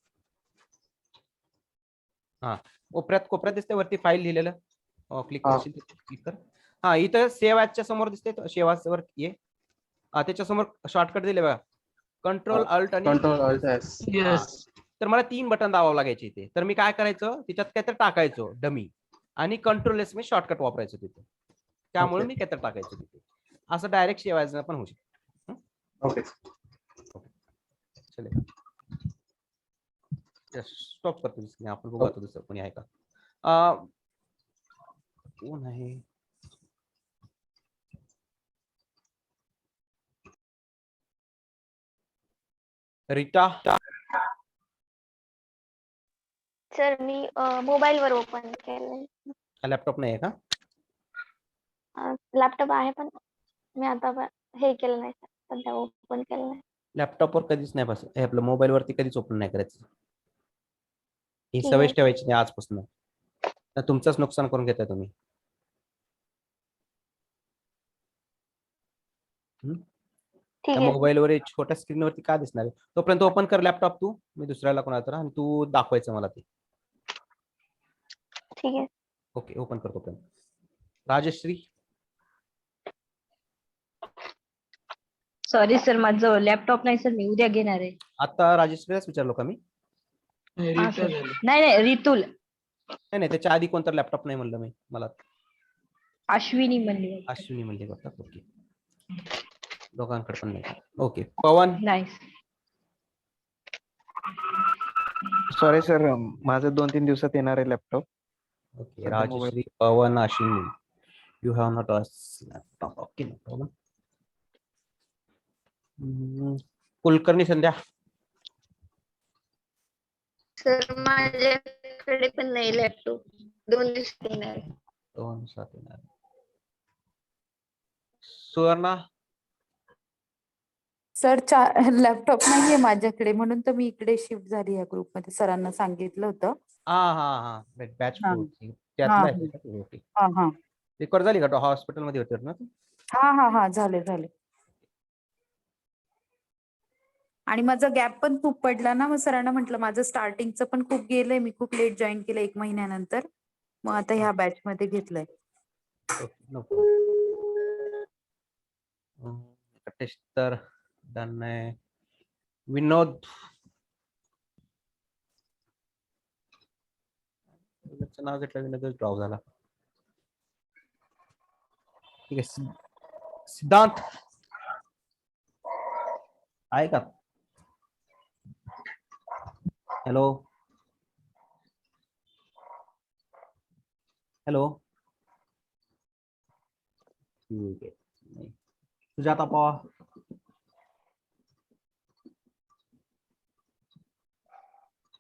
हा कोपऱ्यात दिसते वरती फाईल लिहिलेलं, क्लिक
हा.
करशील, क्लिक कर. हा इथं सेव्ह ॲजच्या समोर दिसते, सेव्ह वर ये. त्याच्या समोर शॉर्टकट दिले बघा, कंट्रोल अल्ट आणि
कंट्रोल अल्ट एस.
येस
तर मला 3 बटन दाबावं लागायचे इथे, तर मी काय करायचं त्याच्यात काहीतरी टाकायचो डमी आणि कंट्रोल एस मी शॉर्टकट वापरायचो तिथे, त्यामुळे मी काहीतरी टाकायचं तिथे. असं डायरेक्ट शेवायचं पण होऊ शकतं.
ओके.
चलेगा, स्टॉप करतो दिसणे, आपण बघू आता दुसरं कोणी आहे का. कोण आहे, रीटा.
सर मी मोबाईल वर ओपन केलंय.
लॅपटॉप नाही आहे का?
लॅपटॉप आहे पण मी आता हे केलं नाही सर, सध्या ओपन केलं नाही.
लॅपटॉपवर कधीच नाही बस, हे आपलं मोबाईल वरती कधीच ओपन नाही करायचं, ही
ठीक
सवय
आहे.
ठेवायची नाही आजपासून, तर तुमचंच नुकसान करून घेताय तुम्ही.
ठीक
त्या
आहे
मोबाईलवर छोट्या स्क्रीनवरती का दिसणार आहे, तोपर्यंत ओपन कर लॅपटॉप तू, मी दुसऱ्याला कोणाला तर, आणि तू दाखवायचं मला ते.
ठीक आहे.
ओके ओपन करतो पण. राजश्री.
सॉरी सर, माझं लॅपटॉप नाही सर, मी उद्या घेणार आहे.
आता राजश्रीलाच विचारलो का मी?
हा
रिटा
सर.
झालं.
नाही रितुल.
नाही नाही, त्याच्या आधी कोणतं लॅपटॉप नाही म्हणलं मी, मला
अश्विनी म्हणली.
अश्विनी म्हणली बघा. ओके, दोघांकडे पण नाही. ओके पवन.
नाही
सॉरी सर, माझं 2-3 दिवसात येणार आहे laptop.
Okay Rajashree, Pawan, Ashwini, you have not a laptop. Okay no problem. Kulkarni Sandhya.
Sir माझ्याकडे पण नाही लॅपटॉप, 2 दिवसात येणार.
2 दिवसात येणार. सुवर्णा.
सर लॅपटॉप नाहीये माझ्याकडे, म्हणून तर मी इकडे शिफ्ट झाली या ग्रुपमध्ये, सरांना सांगितलं होतं.
हा बॅच
हा.
त्यातला आहे का? ओके.
हा
रिकॉर्ड झाली का? हॉस्पिटलमध्ये होते ना तू?
हा झाले. आणि माझा गॅप पण खूप पडला ना, मग सरांना म्हटलं माझं स्टार्टिंगचं पण खूप गेलंय, मी खूप लेट जॉईन केलं 1 महिन्यानंतर, मग आता ह्या बॅच मध्ये घेतलंय.
नो टेस्ट तर डन आहे. विनोद. नाव घेतलं, विनोदच ड्रॉप झाला. ठीक आहे, सिद्धांत आहे का? हॅलो ठीक आहे. नाही, Sujata Pawar.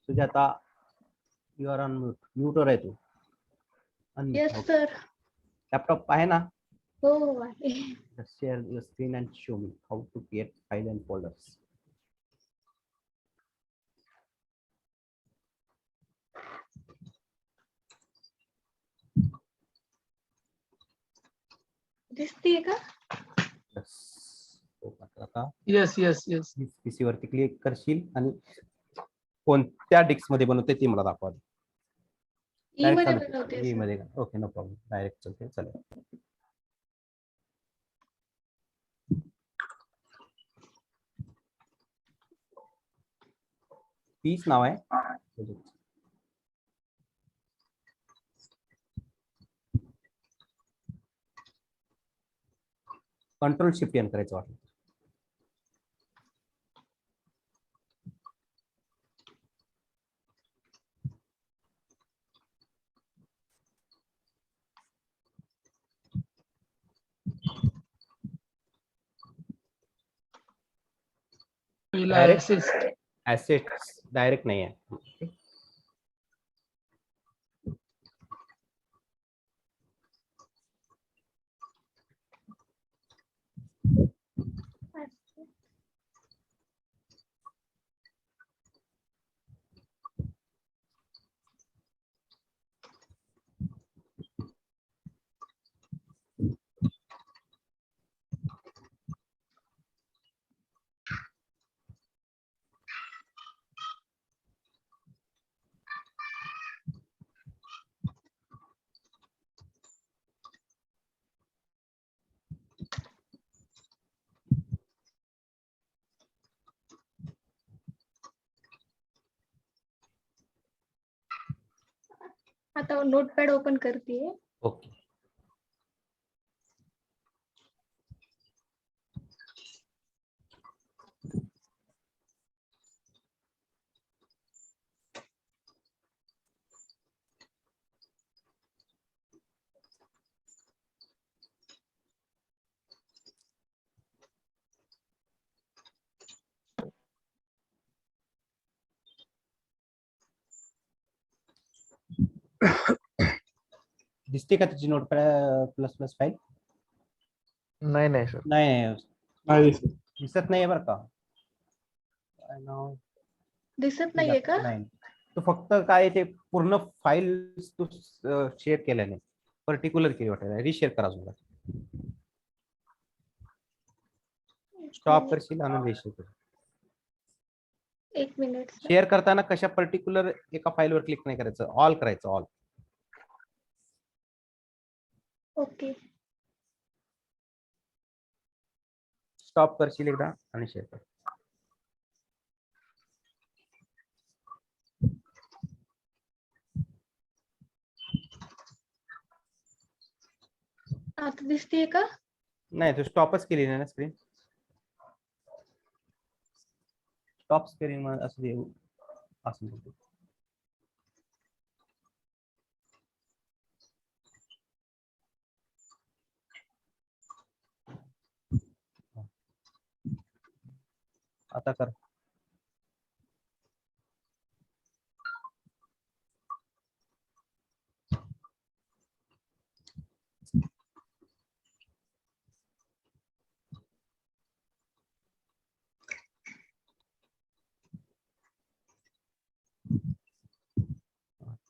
Sujata, you are on म्यूटवर आहे तू.
Yes sir.
लॅपटॉप आहे ना?
हो आहे.
Share your screen and show me how to create file and folders.
दिसतीये का?
Yes. आता
येस येस येस.
पीसी वरती क्लिक करशील आणि कोणत्या डिस्क मध्ये बनवते ती मला दाखवा.
ई मध्ये बनवते
ई
सर.
मध्ये. ओके नो प्रॉब्लेम, डायरेक्ट चलते, चालेल. पीस नाव आहे project. कंट्रोल शिफ्ट एन करायचं वाटलं.
पहिला
Direct?
assist.
ऍसेट्स डायरेक्ट नाही आहे.
आता नोटपॅड ओपन करते.
ओके. दिसते का तुझी नोटपॅड प्लस प्लस फाईल?
नाही नाही सर.
नाही
नाही दिसत.
दिसत नाहीये बरं का. काय नाव?
दिसत नाहीये का?
नाही. तू फक्त काय ते पूर्ण फाईल तू शेअर केल्या नाही, पर्टिक्युलर केली वाटत. रिशेअर करा सुद्धा. स्टॉप करशील आणि रिशेअर कर.
1 मिनिट.
शेअर करताना कशा पर्टिक्युलर एका फाईलवर क्लिक नाही करायचं, ऑल करायचं, ऑल.
ओके.
स्टॉप करशील एकदा आणि शेअर कर.
आता दिसतीये का?
नाही तू स्टॉपच केली नाही ना स्क्रीन. स्टॉप स्क्रीन असं दे असं. आता कर.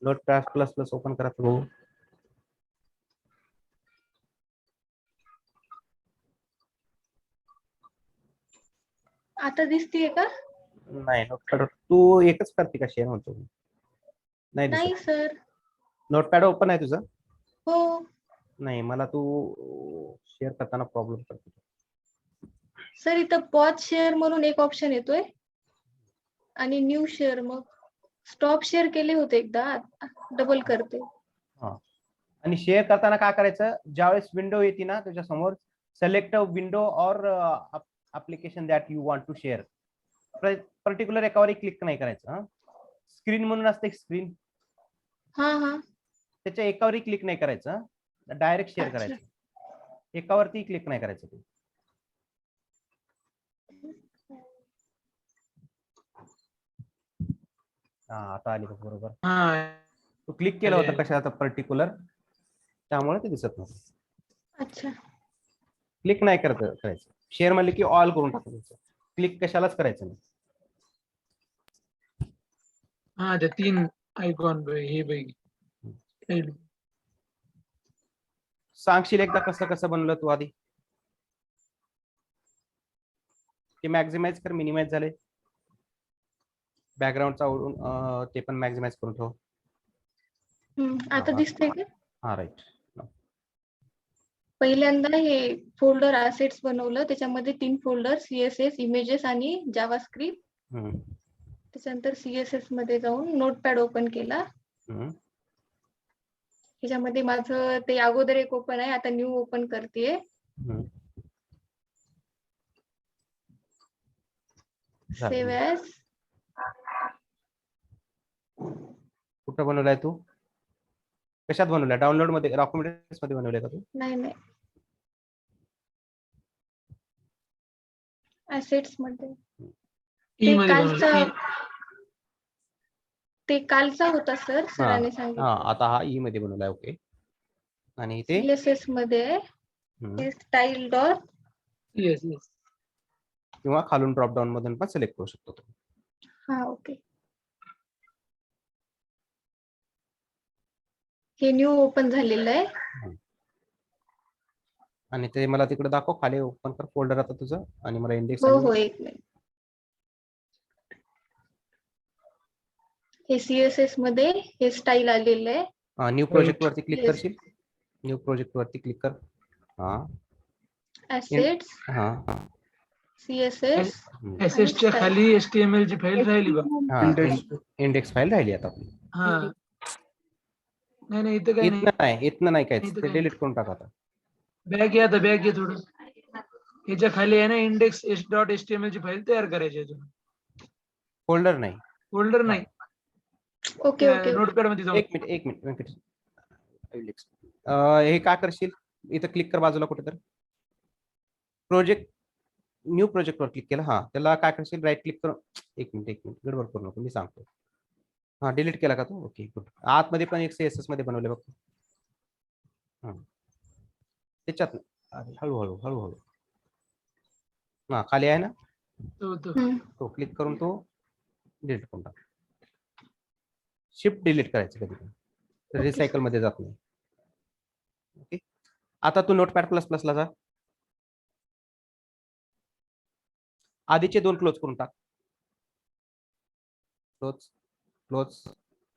नोटपॅड प्लस प्लस ओपन करा बघू.
आता दिसतीये का?
नाही नोटपॅड तू एकच करते का शेअर म्हणतो? नाही
नाही
दिसत.
सर.
नोटपॅड ओपन आहे तुझं?
हो.
नाही मला तू शेअर करताना प्रॉब्लेम करतो.
सर इथं पॉज शेअर म्हणून एक ऑप्शन येतोय आणि न्यू शेअर. मग स्टॉप शेअर केले होते एकदा, डबल करते.
हा. आणि शेअर करताना काय करायचं, ज्यावेळेस विंडो येते ना त्याच्या समोर select window or application that you want to share, particular एकावरही क्लिक नाही करायचं. स्क्रीन म्हणून असते स्क्रीन,
हा हा.
त्याच्या एकावरही क्लिक नाही करायचं, डायरेक्ट शेअर करायचं. एकावरती क्लिक नाही करायचं. ते हा आता आली बरोबर.
हा.
तू क्लिक केलं होतं कशात पर्टिक्युलर, त्यामुळे ते दिसत नव्हतं.
अच्छा.
क्लिक नाही करायचं. शेअर म्हणले की ऑल करून टाकायचं. क्लिक कशालाच करायचं नाही.
हा ते 3 आयकॉन हे बघ.
सांगशील एकदा कसं कसं बनलं तू आधी? ते मॅक्झिमाइज कर, मिनिमाइज झाले. बॅकग्राऊंडचा आवडून ते पण मॅक्झिमाइज करून ठेव.
आता दिसतंय का?
हा राईट.
पहिल्यांदा हे फोल्डर असेट्स बनवलं, त्याच्यामध्ये 3 फोल्डर, CSS, इमेजेस आणि जावास्क्रिप्ट. त्याच्यानंतर CSS मध्ये जाऊन नोटपॅड ओपन केला.
हम्म.
त्याच्यामध्ये माझं ते अगोदर एक ओपन आहे, आता न्यू ओपन करतेय.
हम्म. झालं.
Save as.
कुठं बनवलाय तू? कशात बनवलाय? डाउनलोड मध्ये, डॉक्युमेंट्स मध्ये बनवलाय का तू?
नाही असेट्स मध्ये.
ई
ते
मध्ये
कालचा
बनवलं.
ते कालचा होता सर, सरांनी
हा,
सांगितलं.
आता हा ई मध्ये बनवलाय. ओके. आणि ते
CSS मध्ये
हम्म.
Style dot.
Yes yes.
किंवा खालून ड्रॉप डाऊन मधून पण सिलेक्ट करू शकतो तो.
हा ओके. हे न्यू ओपन झालेलं आहे.
आणि ते मला तिकडे दाखव, खाली ओपन कर फोल्डर आता तुझं, आणि मला इंडेक्स
हो हो, एक मिनिट. हे CSS मध्ये हे स्टाईल आलेलं आहे.
न्यू प्रोजेक्ट वरती क्लिक करशील. न्यू प्रोजेक्ट वरती क्लिक कर. हा.
Assets,
हा.
CSS.
एसएसच्या खाली HTML ची फाईल राहिली बा.
हा, इंडेक्स फाईल राहिली आता.
हा. नाही इथं काय नाही.
इथनं नाही काय,
इथं
ते
काही
डिलीट करून टाक आता.
बॅग या, आता बॅग घे थोडं. याच्या खाली आहे ना इंडेक्स डॉट HTML ची फाईल तयार करायची याच्यावर.
फोल्डर नाही,
फोल्डर नाही.
Okay okay.
नोटपॅड मध्ये जाऊन.
एक मिनिट व्यंकटेश. हे काय करशील, इथं क्लिक कर बाजूला कुठेतरी, प्रोजेक्ट, न्यू प्रोजेक्ट वर क्लिक केलं. हा, त्याला काय करशील, राईट क्लिक करून, एक मिनिट गडबड करू नको, मी सांगतो. हा, डिलीट केला का तू? Okay good. आतमध्ये पण एक CSS मध्ये बनवले बघ. त्याच्यात हळूहळू. हा, खाली आहे ना, तो क्लिक करून तो डिलीट करून टाक. शिफ्ट डिलीट करायचं कधी रिसायकल मध्ये जात नाही. ओके. आता तू नोटपॅड प्लस ला जा. आधीचे 2 क्लोज करून टाक. क्लोज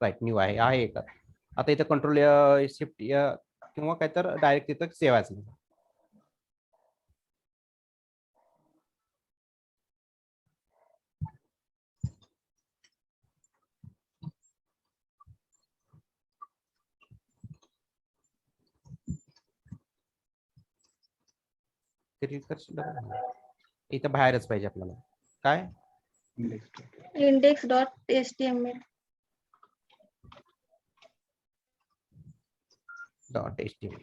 राईट, न्यू आहे एक. आता इथं कंट्रोल शिफ्ट किंवा काय तर डायरेक्ट तिथं सेव्ह ॲज. इथं बाहेरच पाहिजे आपल्याला. काय?
index.html.
.html.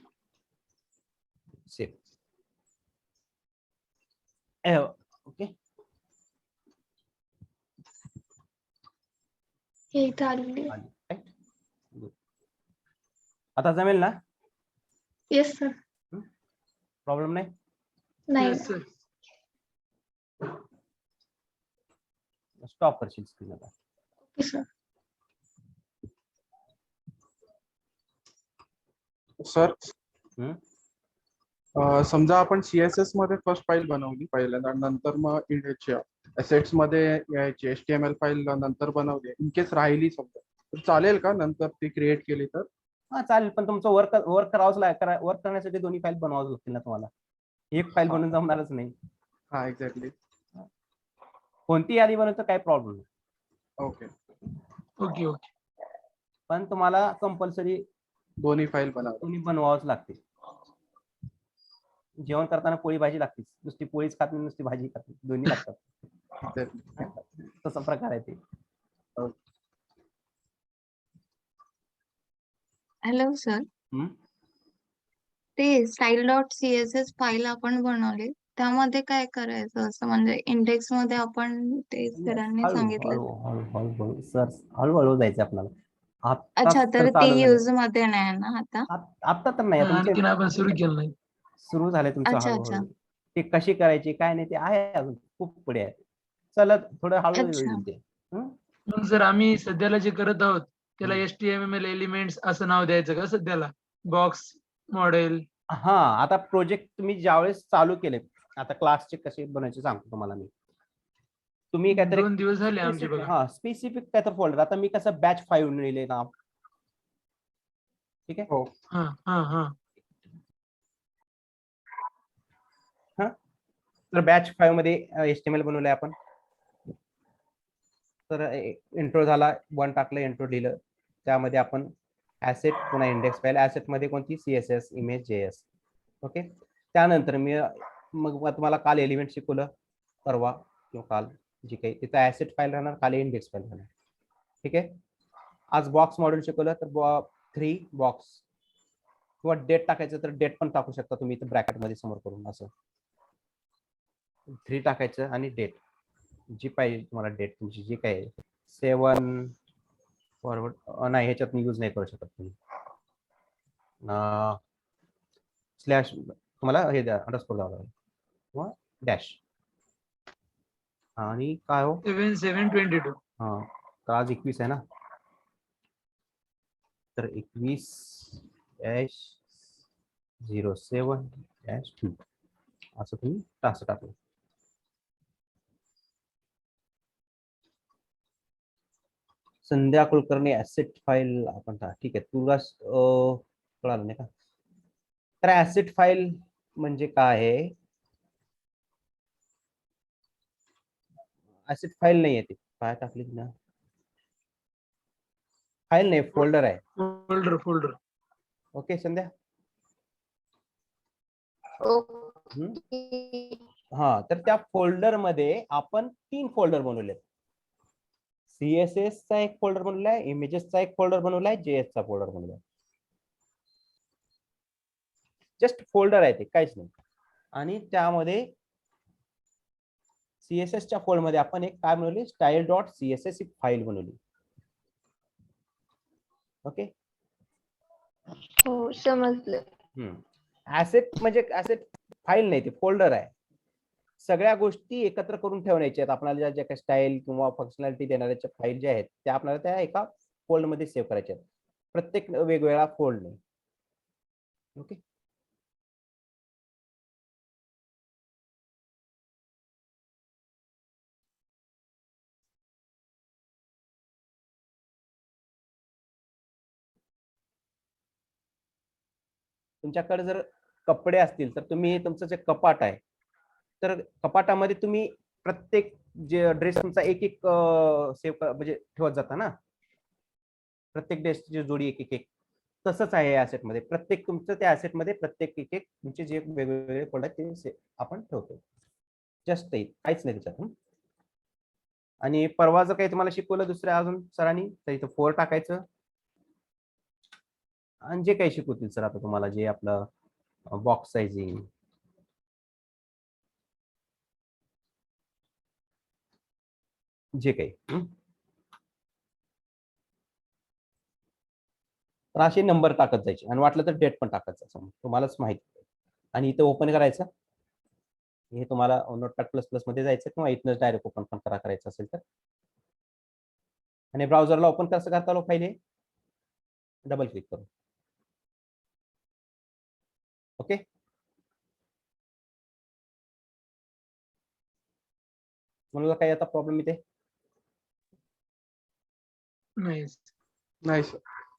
सेव्ह. ओके.
हे इथं आलेली.
आता जमेल ना?
Yes sir.
प्रॉब्लेम नाही?
नाही.
स्टॉप करशील स्क्रीन आता.
Okay sir.
सर, समजा आपण CSS मध्ये फर्स्ट फाईल बनवली पहिल्यांदा, नंतर मग असेट्स मध्ये यायची HTML फाईल नंतर बनवली, इन केस राहिली समजा, तर चालेल का नंतर ती क्रिएट केली तर?
हा चालेल, पण तुमचं वर्क करावंच लागेल. वर्क करण्यासाठी दोन्ही फाईल बनवावं लागतील ना तुम्हाला. एक फाईल बनवून जमणारच नाही.
हा, एक्झॅक्टली.
कोणती यादी बनवतं काय प्रॉब्लेम नाही.
ओके.
पण तुम्हाला कंपल्सरी
दोन्ही फाईल
बनवावंच लागते. जेवण करताना पोळी भाजी लागते. नुसती पोळीच खात नाही, नुसती भाजी खात नाही, दोन्ही लागतात. तसा प्रकार आहे ते.
हॅलो सर, ते style.css फाईल आपण बनवली, त्यामध्ये काय करायचं असं, म्हणजे इंडेक्स मध्ये आपण ते सरांनी सांगितलं.
हळूहळू सर, हळूहळू जायचं आपल्याला.
अच्छा, तर ते यूज मध्ये नाही ना आता?
आता तर नाही,
आणखीन आपण सुरू केलं नाही.
सुरू झाले तुमचं
अच्छा.
हळूहळू. ते कशी करायची काय नाही ते आहे अजून खूप पुढे आहे. चला थोडं हळू होईल ते.
मग सर, आम्ही सध्याला जे करत आहोत त्याला HTML एलिमेंट्स असं नाव द्यायचं का सध्याला? Box model.
हा, आता प्रोजेक्ट तुम्ही ज्यावेळेस चालू केले, आता क्लासचे कसे बनायचे सांगतो तुम्हाला मी. तुम्ही काहीतरी
2 दिवस झाले आमचे बघा.
हा, स्पेसिफिक काय तर फोल्डर. आता मी कसं बॅच 5 लिहिले नाव. ठीक आहे.
हा.
तर बॅच 5 मध्ये HTML बनवलंय आपण. तर इंट्रो झाला, 1 टाकलं, इंट्रो लिहिलं, त्यामध्ये आपण ऍसेट पुन्हा इंडेक्स फाईल, ऍसेट मध्ये कोणती CSS इमेज JS. ओके. त्यानंतर मी मग तुम्हाला काल एलिमेंट शिकवलं, परवा किंवा काल जी काही, तिथं ऍसेट फाईल राहणार, खाली इंडेक्स फाईल राहणार. ठीक आहे. आज बॉक्स मॉड्यूल शिकवलं तर 3 बॉक्स किंवा डेट टाकायचं तर डेट पण टाकू शकता तुम्ही इथं ब्रॅकेट मध्ये समोर करून, असं 3 टाकायचं आणि डेट जी पाहिजे तुम्हाला, डेट तुमची जी काय 7 फॉरवर्ड नाही, ह्याच्यात यूज नाही करू शकत तुम्ही. स्लॅश तुम्हाला हे द्या, अंडरस्कोर द्यावं लागेल किंवा डॅश. आणि काय हो,
7/7/22.
हा, तर आज 21 आहे ना, तर 21-07-2 असं तुम्ही टास्क टाकलं. संध्या कुलकर्णी ऍसेट फाईल आपण ठीक आहे, तुला कळालं नाही का? तर ऍसेट फाईल म्हणजे काय आहे? ऍसेट फाईल नाही आहे, ती काय टाकली ना, फाईल नाही, फोल्डर आहे.
फोल्डर.
ओके संध्या.
ओके.
हा, तर त्या फोल्डर मध्ये आपण 3 फोल्डर बनवले. CSS चा एक फोल्डर बनवलाय, इमेजेसचा एक फोल्डर बनवलाय, JS चा फोल्डर बनवलाय. जस्ट फोल्डर आहे ते, काहीच नाही. आणि त्यामध्ये CSS च्या फोल्डर मध्ये आपण एक काय बनवली, style.css एक फाईल बनवली. ओके.
हो, समजलं.
ऍसेट म्हणजे ऍसेट फाईल नाही, ते फोल्डर आहे. सगळ्या गोष्टी एकत्र करून ठेवण्याच्या आहेत आपल्याला, ज्या काही स्टाईल किंवा फंक्शनॅलिटी देणाऱ्या फाईल ज्या आहेत त्या आपल्याला त्या एका फोल्ड मध्ये सेव्ह करायच्या आहेत, प्रत्येक वेगवेगळा फोल्ड नाही. ओके. तुमच्याकडे जर कपडे असतील तर तुम्ही तुमचं जे कपाट आहे, तर कपाटामध्ये तुम्ही प्रत्येक जे ड्रेस तुमचा एक एक सेव्ह म्हणजे ठेवत जाता ना, प्रत्येक ड्रेसची जोडी एक तसंच आहे ऍसेट मध्ये. प्रत्येक तुमचं त्या ऍसेट मध्ये प्रत्येक एक तुमचे जे वेगवेगळे फोल्डर ते आपण ठेवतो. जस्ट काहीच नाही त्याच्यात. आणि परवा जर काही तुम्हाला शिकवलं दुसऱ्या अजून सरांनी, तर इथं 4 टाकायचं. आणि जे काही शिकवतील सर आता तुम्हाला, जे आपलं बॉक्स साइजिंग, जे काही तर असे नंबर टाकत जायचे, आणि वाटलं तर डेट पण टाकत जायचं, तुम्हालाच माहिती. आणि इथं ओपन करायचं, हे तुम्हाला नोटपॅड प्लस मध्ये जायचं किंवा इथनंच डायरेक्ट ओपन पण करायचं असेल तर. आणि ब्राउझरला ओपन कसं करता आलं फाईल, हे डबल क्लिक करून. ओके. मला काही आता प्रॉब्लेम इथे
नाही.
नाही सर.